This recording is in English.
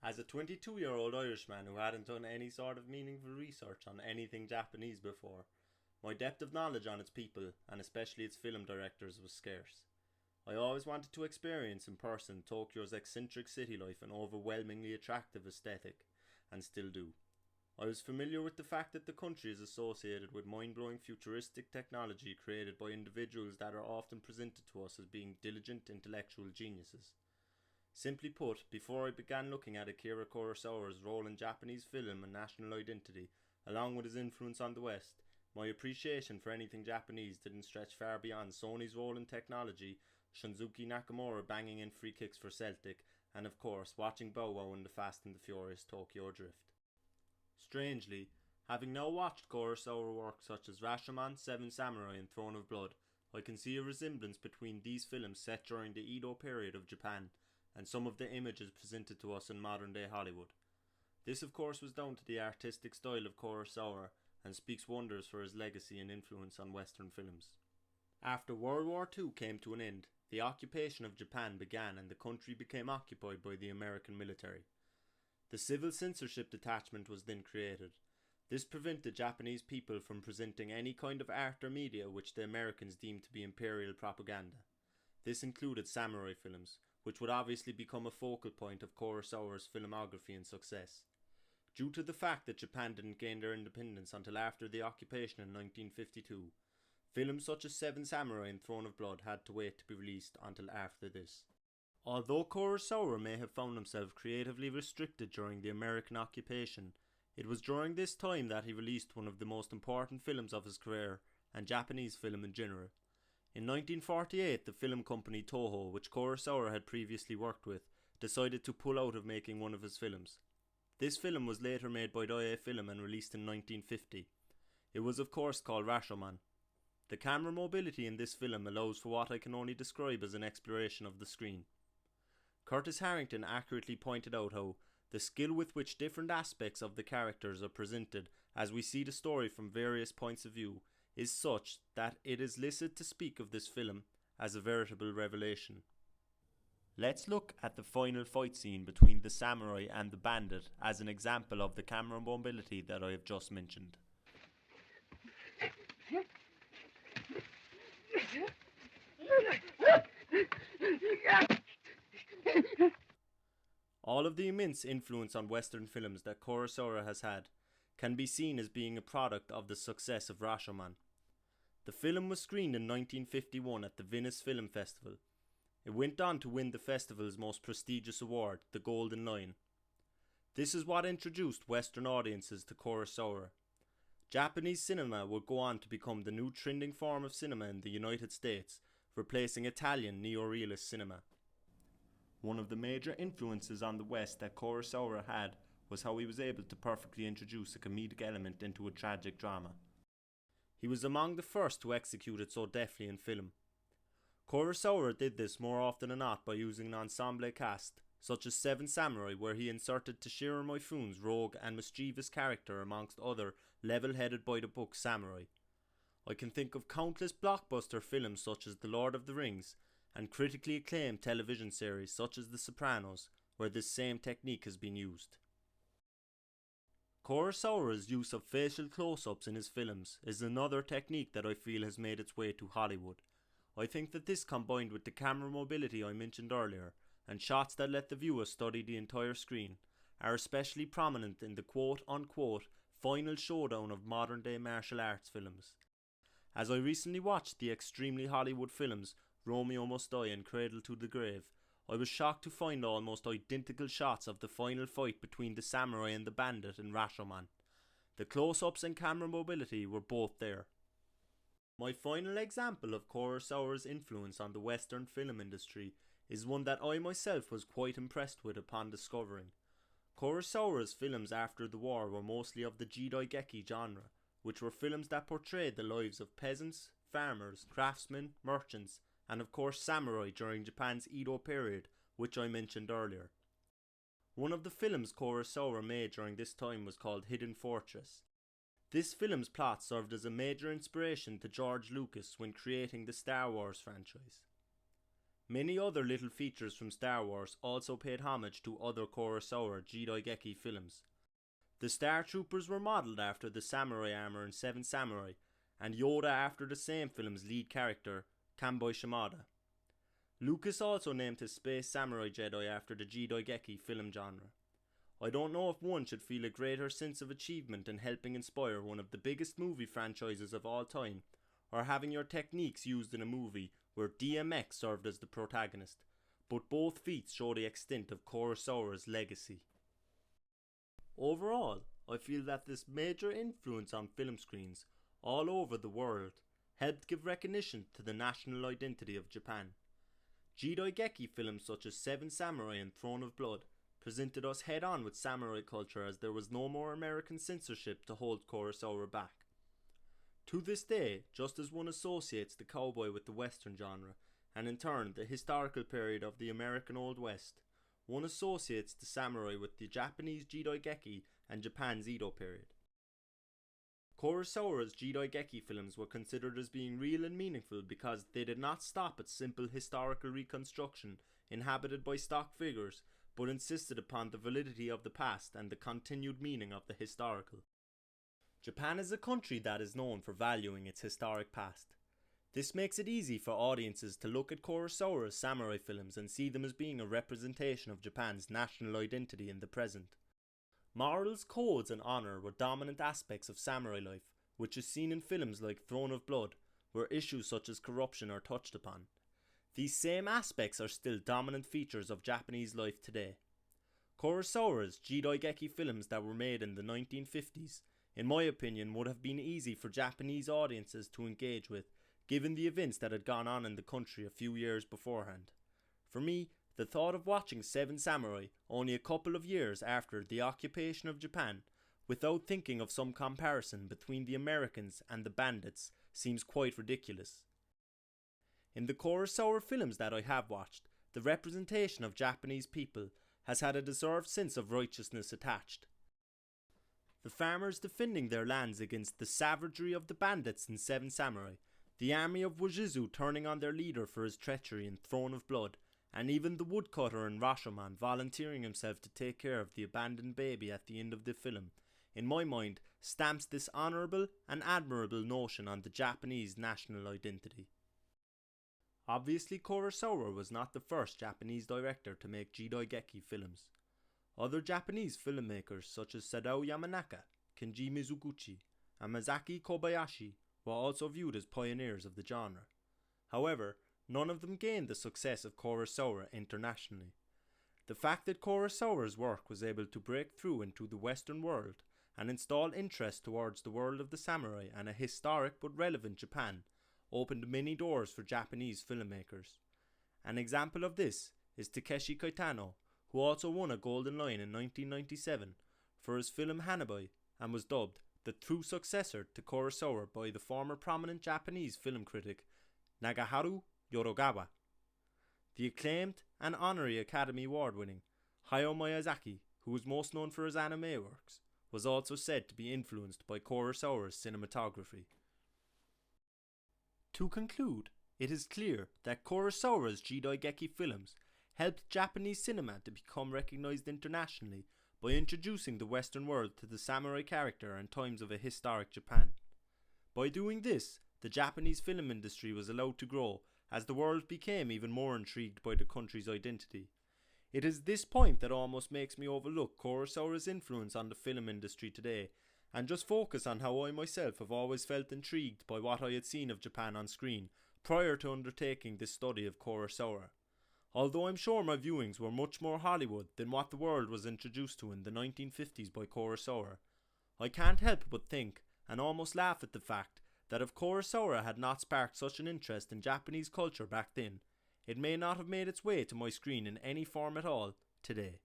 As a 22-year-old Irishman who hadn't done any sort of meaningful research on anything Japanese before, my depth of knowledge on its people, and especially its film directors, was scarce. I always wanted to experience in person Tokyo's eccentric city life and overwhelmingly attractive aesthetic, and still do. I was familiar with the fact that the country is associated with mind-blowing futuristic technology created by individuals that are often presented to us as being diligent intellectual geniuses. Simply put, before I began looking at Akira Kurosawa's role in Japanese film and national identity, along with his influence on the West, my appreciation for anything Japanese didn't stretch far beyond Sony's role in technology, Shunsuke Nakamura banging in free kicks for Celtic, and of course watching Bow Wow in the Fast and the Furious Tokyo Drift. Strangely, having now watched Kurosawa works such as Rashomon, Seven Samurai and Throne of Blood, I can see a resemblance between these films set during the Edo period of Japan and some of the images presented to us in modern day Hollywood. This of course was down to the artistic style of Kurosawa and speaks wonders for his legacy and influence on Western films. After World War II came to an end, the occupation of Japan began and the country became occupied by the American military. The Civil Censorship Detachment was then created. This prevented Japanese people from presenting any kind of art or media which the Americans deemed to be imperial propaganda. This included samurai films, which would obviously become a focal point of Kurosawa's filmography and success. Due to the fact that Japan didn't gain their independence until after the occupation in 1952, films such as Seven Samurai and Throne of Blood had to wait to be released until after this. Although Kurosawa may have found himself creatively restricted during the American occupation, it was during this time that he released one of the most important films of his career, and Japanese film in general. In 1948, the film company Toho, which Kurosawa had previously worked with, decided to pull out of making one of his films. This film was later made by Daiei Film and released in 1950. It was of course called Rashomon. The camera mobility in this film allows for what I can only describe as an exploration of the screen. Curtis Harrington accurately pointed out how the skill with which different aspects of the characters are presented as we see the story from various points of view is such that it is licit to speak of this film as a veritable revelation. Let's look at the final fight scene between the samurai and the bandit as an example of the camera mobility that I have just mentioned. All of the immense influence on Western films that Kurosawa has had can be seen as being a product of the success of Rashomon. The film was screened in 1951 at the Venice Film Festival. It went on to win the festival's most prestigious award, the Golden Lion. This is what introduced Western audiences to Kurosawa. Japanese cinema would go on to become the new trending form of cinema in the United States, replacing Italian neo-realist cinema. One of the major influences on the West that Kurosawa had was how he was able to perfectly introduce a comedic element into a tragic drama. He was among the first to execute it so deftly in film. Kurosawa did this more often than not by using an ensemble cast, such as Seven Samurai, where he inserted Toshiro Mifune's rogue and mischievous character amongst other level-headed by-the-book samurai. I can think of countless blockbuster films such as The Lord of the Rings, and critically acclaimed television series such as The Sopranos, where this same technique has been used. Kurosawa's use of facial close-ups in his films is another technique that I feel has made its way to Hollywood. I think that this, combined with the camera mobility I mentioned earlier, and shots that let the viewer study the entire screen, are especially prominent in the quote-unquote final showdown of modern-day martial arts films. As I recently watched the extremely Hollywood films Romeo Must Die and Cradle to the Grave, I was shocked to find almost identical shots of the final fight between the samurai and the bandit in Rashomon. The close-ups and camera mobility were both there. My final example of Kurosawa's influence on the Western film industry is one that I myself was quite impressed with upon discovering. Kurosawa's films after the war were mostly of the jidaigeki genre, which were films that portrayed the lives of peasants, farmers, craftsmen, merchants, and of course samurai during Japan's Edo period, which I mentioned earlier. One of the films Kurosawa made during this time was called Hidden Fortress. This film's plot served as a major inspiration to George Lucas when creating the Star Wars franchise. Many other little features from Star Wars also paid homage to other Kurosawa Jidaigeki films. The Star Troopers were modelled after the samurai armour in Seven Samurai, and Yoda after the same film's lead character, Kamboi Shimada. Lucas also named his Space Samurai Jedi after the Jidaigeki film genre. I don't know if one should feel a greater sense of achievement in helping inspire one of the biggest movie franchises of all time, or having your techniques used in a movie where DMX served as the protagonist, but both feats show the extent of Kurosawa's legacy. Overall, I feel that this major influence on film screens all over the world helped give recognition to the national identity of Japan. Jidaigeki films such as Seven Samurai and Throne of Blood presented us head on with samurai culture, as there was no more American censorship to hold Kurosawa back. To this day, just as one associates the cowboy with the western genre, and in turn the historical period of the American Old West, one associates the samurai with the Japanese Jidaigeki and Japan's Edo period. Kurosawa's Jidaigeki films were considered as being real and meaningful because they did not stop at simple historical reconstruction inhabited by stock figures, but insisted upon the validity of the past and the continued meaning of the historical. Japan is a country that is known for valuing its historic past. This makes it easy for audiences to look at Kurosawa's samurai films and see them as being a representation of Japan's national identity in the present. Morals, codes and honour were dominant aspects of samurai life, which is seen in films like Throne of Blood, where issues such as corruption are touched upon. These same aspects are still dominant features of Japanese life today. Kurosawa's Jidaigeki films that were made in the 1950s, in my opinion, would have been easy for Japanese audiences to engage with, given the events that had gone on in the country a few years beforehand. For me, the thought of watching Seven Samurai only a couple of years after the occupation of Japan, without thinking of some comparison between the Americans and the bandits, seems quite ridiculous. In the Kurosawa films that I have watched, the representation of Japanese people has had a deserved sense of righteousness attached. The farmers defending their lands against the savagery of the bandits in Seven Samurai, the army of Wajizu turning on their leader for his treachery in Throne of Blood, and even the woodcutter in Rashomon volunteering himself to take care of the abandoned baby at the end of the film, in my mind, stamps this honourable and admirable notion on the Japanese national identity. Obviously, Kurosawa was not the first Japanese director to make Jidaigeki films. Other Japanese filmmakers such as Sadao Yamanaka, Kenji Mizoguchi, and Masaki Kobayashi were also viewed as pioneers of the genre. However, none of them gained the success of Kurosawa internationally. The fact that Kurosawa's work was able to break through into the Western world and install interest towards the world of the samurai and a historic but relevant Japan opened many doors for Japanese filmmakers. An example of this is Takeshi Kitano, who also won a Golden Lion in 1997 for his film Hanabi and was dubbed the true successor to Kurosawa by the former prominent Japanese film critic Nagaharu Yorogawa. The acclaimed and honorary Academy Award winning Hayao Miyazaki, who was most known for his anime works, was also said to be influenced by Kurosawa's cinematography. To conclude, it is clear that Kurosawa's Jidaigeki films helped Japanese cinema to become recognized internationally by introducing the Western world to the samurai character and times of a historic Japan. By doing this, the Japanese film industry was allowed to grow as the world became even more intrigued by the country's identity. It is this point that almost makes me overlook Kurosawa's influence on the film industry today and just focus on how I myself have always felt intrigued by what I had seen of Japan on screen prior to undertaking this study of Kurosawa. Although I'm sure my viewings were much more Hollywood than what the world was introduced to in the 1950s by Kurosawa, I can't help but think and almost laugh at the fact that if Kurosawa had not sparked such an interest in Japanese culture back then, it may not have made its way to my screen in any form at all today.